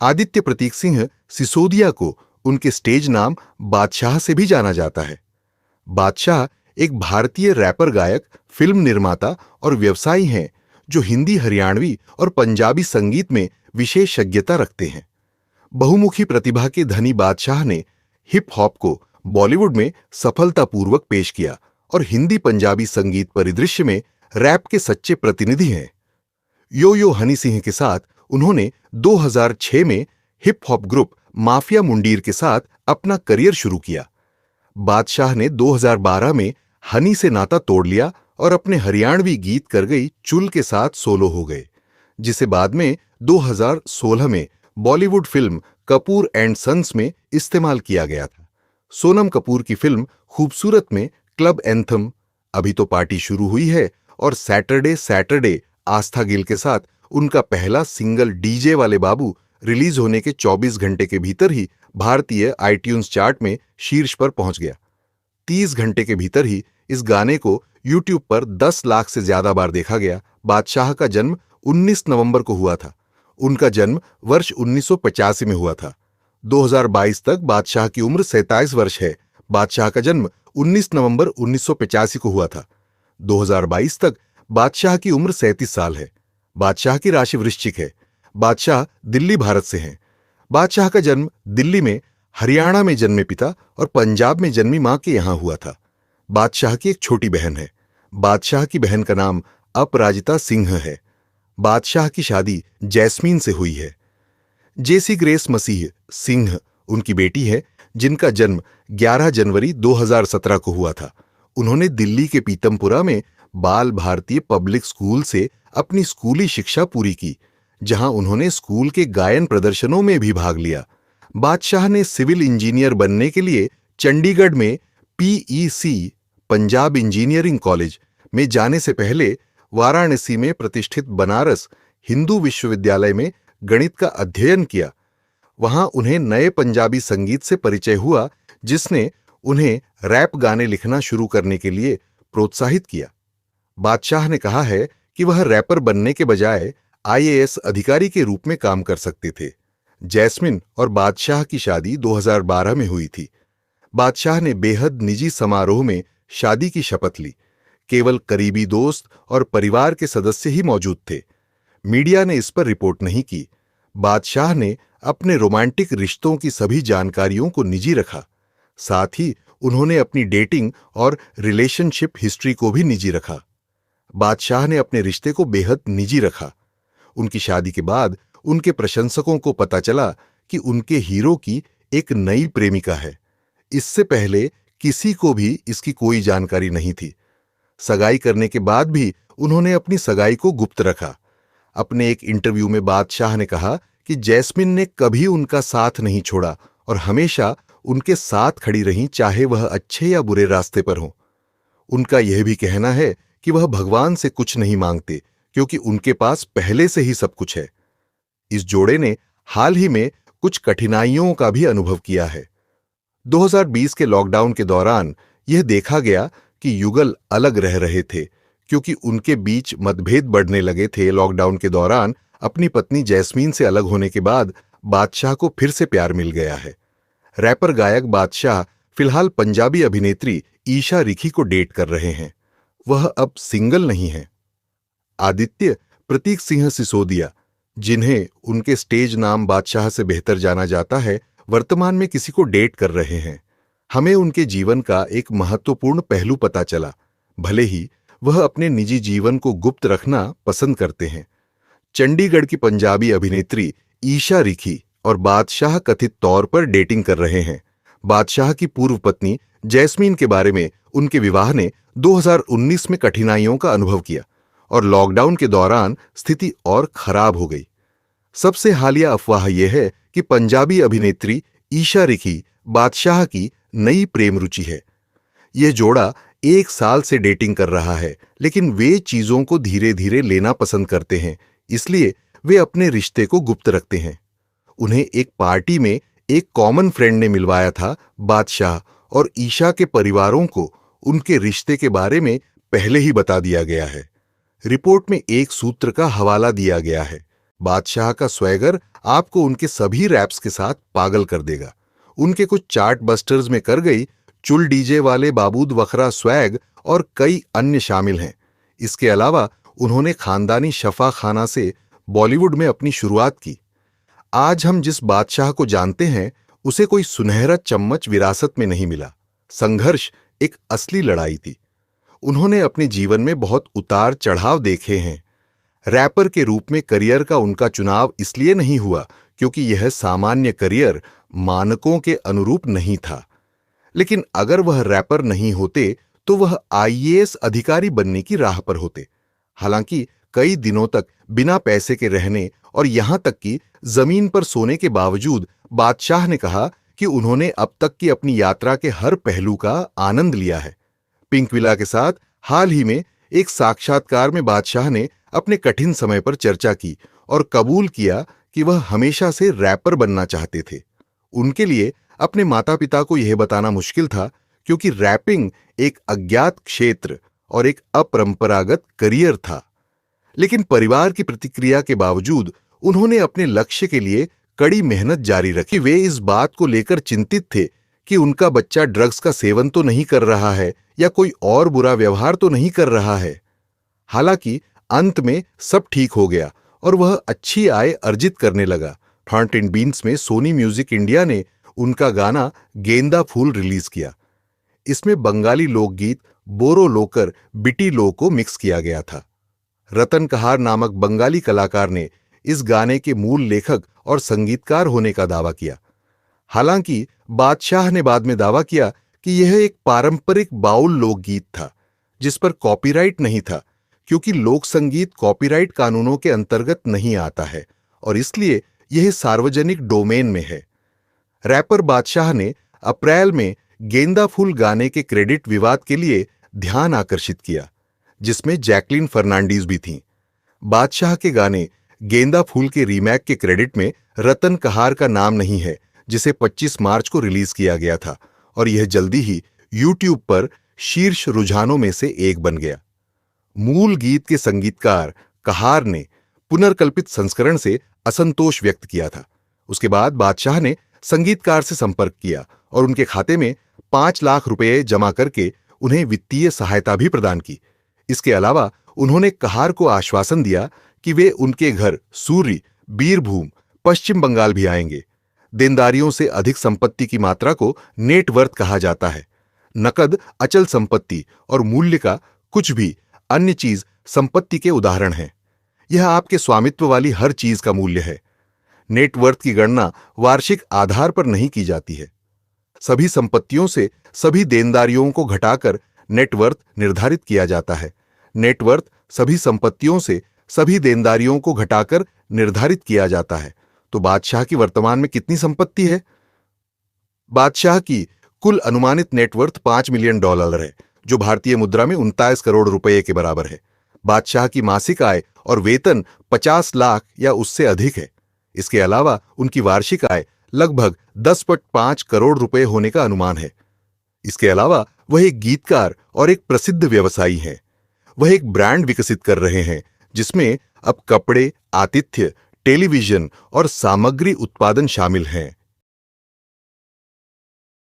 आदित्य प्रतीक सिंह सिसोदिया को उनके स्टेज नाम बादशाह से भी जाना जाता है। बादशाह एक भारतीय रैपर गायक, फिल्म निर्माता और व्यवसायी हैं जो हिंदी, हरियाणवी और पंजाबी संगीत में विशेषज्ञता रखते हैं। बहुमुखी प्रतिभा के धनी बादशाह ने हिप हॉप को बॉलीवुड में सफलतापूर्वक पेश किया और हिंदी पंजाबी संगीत परिदृश्य में रैप के सच्चे प्रतिनिधि हैं। यो यो हनी सिंह के साथ उन्होंने 2006 में hip hop group mafia Mundeer के साथ अपना करियर शुरू किया। बादशाह ने 2012 में हनी से नाता तोड़ लिया और अपने हरियाणवी गीत कर गई चुल के साथ सोलो हो गए, जिसे बाद में 2016 में Bollywood film Kapoor and sons में इस्तेमाल किया गया था। सोनम कपूर की फिल्म खूबसूरत में क्लब एंथम, अभी तो पार्टी शुरू हुई है और सैटरडे सैटरडे आस्था गिल के साथ उनका पहला सिंगल डीजे वाले बाबू रिलीज होने के 24 घंटे के भीतर ही भारतीय आईट्यून्स चार्ट में शीर्ष पर पहुंच गया। 30 घंटे के भीतर ही इस गाने को यूट्यूब पर 10 लाख से ज्यादा बार देखा गया। बादशाह का जन्म 19 नवंबर को हुआ था। उनका जन्म वर्ष 1985 में हुआ था। 2022 तक बादशाह की उम्र 27 वर्ष है। बादशाह का जन्म 19 नवंबर 1985 को हुआ था। 2022 तक बादशाह की उम्र 37 साल है। बादशाह की राशि वृश्चिक है। बादशाह दिल्ली, भारत से हैं। बादशाह का जन्म दिल्ली में, हरियाणा में जन्मे पिता और पंजाब में जन्मी मां के यहां हुआ था। बादशाह की एक छोटी बहन है। बादशाह की बहन का नाम अपराजिता सिंह है। बादशाह की शादी जैस्मीन से हुई है। जेसी ग्रेस मसीह सिंह उनकी बेटी है, जिनका जन्म 11 जनवरी 2017 को हुआ था। उन्होंने दिल्ली के पीतमपुरा में बाल भारतीय पब्लिक स्कूल से अपनी स्कूली शिक्षा पूरी की, जहां उन्होंने स्कूल के गायन प्रदर्शनों में भी भाग लिया। बादशाह ने सिविल इंजीनियर बनने के लिए चंडीगढ़ में पीईसी पंजाब इंजीनियरिंग कॉलेज में जाने से पहले वाराणसी में प्रतिष्ठित बनारस हिंदू विश्वविद्यालय में गणित का अध्ययन किया। वहां उन्हें नए पंजाबी संगीत से परिचय हुआ, जिसने उन्हें रैप गाने लिखना शुरू करने के लिए प्रोत्साहित किया। बादशाह ने कहा है कि वह रैपर बनने के बजाय आईएएस अधिकारी के रूप में काम कर सकते थे। जैस्मिन और बादशाह की शादी 2012 में हुई थी। बादशाह ने बेहद निजी समारोह में शादी की शपथ ली। केवल करीबी दोस्त और परिवार के सदस्य ही मौजूद थे। मीडिया ने इस पर रिपोर्ट नहीं की। बादशाह ने अपने रोमांटिक रिश्तों की सभी जानकारियों को निजी रखा। साथ ही उन्होंने अपनी डेटिंग और रिलेशनशिप हिस्ट्री को भी निजी रखा। बादशाह ने अपने रिश्ते को बेहद निजी रखा। उनकी शादी के बाद उनके प्रशंसकों को पता चला कि उनके हीरो की एक नई प्रेमिका है। इससे पहले किसी को भी इसकी कोई जानकारी नहीं थी। सगाई करने के बाद भी उन्होंने अपनी सगाई को गुप्त रखा। अपने एक इंटरव्यू में बादशाह ने कहा कि जैस्मिन ने कभी उनका साथ नहीं छोड़ा और हमेशा उनके साथ खड़ी रहीं, चाहे वह अच्छे या बुरे रास्ते पर हों। उनका यह भी कहना है कि वह भगवान से कुछ नहीं मांगते, क्योंकि उनके पास पहले से ही सब कुछ है। इस जोड़े ने हाल ही में कुछ कठिनाइयों का भी अनुभव किया है। 2020 के लॉकडाउन के दौरान यह देखा गया कि युगल अलग रह रहे थे, क्योंकि उनके बीच मतभेद बढ़ने लगे थे। लॉकडाउन के दौरान अपनी पत्नी जैस्मीन से अलग होने के बाद बादशाह को फिर से प्यार मिल गया है। रैपर गायक बादशाह फिलहाल पंजाबी अभिनेत्री ईशा रिखी को डेट कर रहे हैं। वह अब सिंगल नहीं है। आदित्य प्रतीक सिंह सिसोदिया, जिन्हें उनके स्टेज नाम बादशाह से बेहतर जाना जाता है, वर्तमान में किसी को डेट कर रहे हैं। हमें उनके जीवन का एक महत्वपूर्ण पहलू पता चला, भले ही वह अपने निजी जीवन को गुप्त रखना पसंद करते हैं। चंडीगढ़ की पंजाबी अभिनेत्री ईशा रिखी और बादशाह कथित तौर पर डेटिंग कर रहे हैं। बादशाह की पूर्व पत्नी जैस्मीन के बारे में उनके विवाह ने 2019 में कठिनाइयों का अनुभव किया और लॉकडाउन के दौरान स्थिति और खराब हो गई। सबसे हालिया अफवाह यह है कि पंजाबी अभिनेत्री ईशा रिखी बादशाह की नई प्रेम रुचि है। यह जोड़ा 1 साल से डेटिंग कर रहा है, लेकिन वे चीजों को धीरे धीरे लेना पसंद करते हैं, इसलिए वे अपने रिश्ते को गुप्त रखते हैं। उन्हें एक पार्टी में एक कॉमन फ्रेंड ने मिलवाया था। बादशाह और ईशा के परिवारों को उनके रिश्ते के बारे में पहले ही बता दिया गया है। रिपोर्ट में एक सूत्र का हवाला दिया गया है। बादशाह का स्वैगर आपको उनके सभी रैप्स के साथ पागल कर देगा। उनके कुछ चार्ट बस्टर्स में कर गई, चुल डीजे वाले बाबूद वखरा स्वैग और कई अन्य शामिल हैं। इसके अलावा उन्होंने खानदानी शफा खाना से बॉलीवुड में अपनी शुरुआत की। आज हम जिस बादशाह को जानते हैं उसे कोई सुनहरा चम्मच विरासत में नहीं मिला। संघर्ष एक असली लड़ाई थी। उन्होंने अपने जीवन में बहुत उतार चढ़ाव देखे हैं। रैपर के रूप में करियर का उनका चुनाव इसलिए नहीं हुआ क्योंकि यह सामान्य करियर मानकों के अनुरूप नहीं था। लेकिन अगर वह रैपर नहीं होते तो वह आईएएस अधिकारी बनने की राह पर होते। हालांकि कई दिनों तक बिना पैसे के रहने और यहां तक कि जमीन पर सोने के बावजूद बादशाह ने कहा कि उन्होंने अब तक की अपनी यात्रा के हर पहलू का आनंद लिया है। पिंक विला के साथ हाल ही में एक साक्षात्कार में बादशाह ने अपने कठिन समय पर चर्चा की और कबूल किया कि वह हमेशा से रैपर बनना चाहते थे। उनके लिए अपने माता पिता को यह बताना मुश्किल था क्योंकि रैपिंग एक अज्ञात क्षेत्र और एक अपरंपरागत करियर था। लेकिन परिवार की प्रतिक्रिया के बावजूद उन्होंने अपने लक्ष्य के लिए कड़ी मेहनत जारी रखी। वे इस बात को लेकर चिंतित थे कि उनका बच्चा ड्रग्स का सेवन तो नहीं कर रहा है या कोई और बुरा व्यवहार तो नहीं कर रहा है। हालांकि अंत में सब ठीक हो गया और वह अच्छी आय अर्जित करने लगा। हॉन्ट एंड बीन्स में सोनी म्यूजिक इंडिया ने उनका गाना गेंदा फूल रिलीज किया। इसमें बंगाली लोकगीत बोरो लोकर बिटी लो को मिक्स किया गया था। रतन कहार नामक बंगाली कलाकार ने इस गाने के मूल लेखक और संगीतकार होने का दावा किया। हालांकि बादशाह ने बाद में दावा किया कि यह एक पारंपरिक बाउल लोकगीत था जिस पर कॉपीराइट नहीं था क्योंकि लोक संगीत कॉपीराइट कानूनों के अंतर्गत नहीं आता है और इसलिए यह सार्वजनिक डोमेन में है। रैपर बादशाह ने अप्रैल में गेंदा फूल गाने के क्रेडिट विवाद के लिए ध्यान आकर्षित किया जिसमें जैकलिन फर्नांडीज भी थीं। बादशाह के गाने गेंदा फूल के रीमेक के क्रेडिट में रतन कहार का नाम नहीं है जिसे 25 मार्च को रिलीज किया गया था और यह जल्दी ही यूट्यूब पर शीर्ष रुझानों में से एक बन गया। मूल गीत के संगीतकार कहार ने पुनर्कल्पित संस्करण से असंतोष व्यक्त किया था। उसके बाद बादशाह ने संगीतकार से संपर्क किया और उनके खाते में 5 लाख रुपए जमा करके उन्हें वित्तीय सहायता भी प्रदान की। इसके अलावा उन्होंने कहार को आश्वासन दिया कि वे उनके घर सूरी, बीरभूम, पश्चिम बंगाल भी आएंगे। देनदारियों से अधिक संपत्ति की मात्रा को नेटवर्थ कहा जाता है। नकद, अचल संपत्ति और मूल्य का कुछ भी अन्य चीज संपत्ति के उदाहरण हैं। यह आपके स्वामित्व वाली हर चीज का मूल्य है। नेटवर्थ की गणना वार्षिक आधार पर नहीं की जाती है। सभी संपत्तियों से सभी देनदारियों को घटाकर नेटवर्थ निर्धारित किया जाता है। नेटवर्थ सभी संपत्तियों से सभी देनदारियों को घटाकर निर्धारित किया जाता है। तो बादशाह की वर्तमान में कितनी संपत्ति है? बादशाह की कुल अनुमानित नेटवर्थ $5 मिलियन है जो भारतीय मुद्रा में 29 करोड़ रुपए के बराबर है। बादशाह की मासिक आय और वेतन 50 लाख या उससे अधिक है। इसके अलावा उनकी वार्षिक आय लगभग 10.5 करोड़ रुपए होने का अनुमान है। इसके अलावा वह एक गीतकार और एक प्रसिद्ध व्यवसायी हैं। वह एक ब्रांड विकसित कर रहे हैं जिसमें अब कपड़े, आतिथ्य, टेलीविजन और सामग्री उत्पादन शामिल हैं।